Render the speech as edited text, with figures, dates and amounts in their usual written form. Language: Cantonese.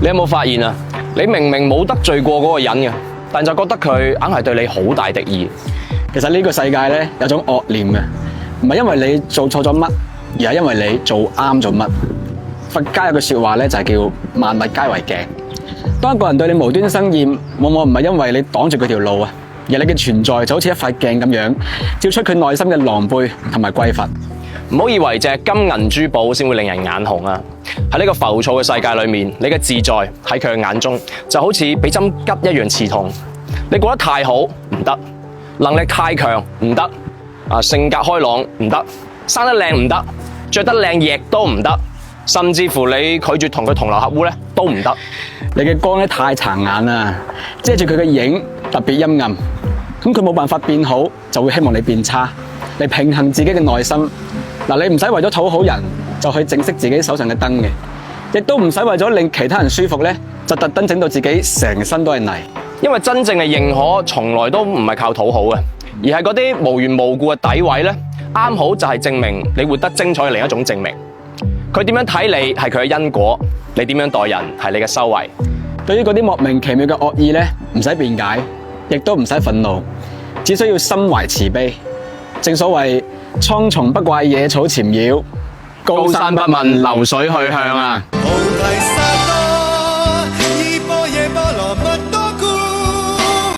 你有冇發現啊？你明明冇得罪過嗰個人嘅，但就覺得佢硬係對你好大敵意。其實呢個世界咧有種惡念嘅，唔係因為你做錯咗乜，而係因為你做啱咗乜。佛家有句說話咧就係叫萬物皆為鏡。當一個人對你無端生厭，往往唔係因為你擋住佢條路啊，而你嘅存在就好似一塊鏡咁樣，照出佢內心嘅狼狽同埋匱乏。唔好以為淨係金銀珠寶先會令人眼紅啊！喺呢個浮躁嘅世界裏面，你嘅自在喺佢嘅眼中就好似俾針拮一樣刺痛。你過得太好唔得，能力太強唔得，性格開朗唔得，生得靚唔得，着得靚亦都唔得，甚至乎你拒絕同佢同流合污咧都唔得。你嘅光咧太殘眼啦，遮住佢嘅影特別陰暗，咁佢冇辦法變好，就會希望你變差，嚟平衡自己嘅內心。嗱，你唔使為咗討好人就去整熄自己手上嘅燈嘅，亦都唔使為咗令其他人舒服咧，就特登整到自己成身都係泥。因為真正嘅認可從來都唔係靠討好嘅，而係嗰啲無緣無故嘅詆毀咧，啱好就係證明你活得精彩嘅另一種證明。佢點樣睇你係佢嘅因果，你點樣待人係你嘅修為。對於嗰啲莫名其妙嘅惡意咧，唔使辯解，亦都唔使憤怒，只需要心懷慈悲。正所謂蒼蟲不怪野草纏繞，高山不問流水去向啊！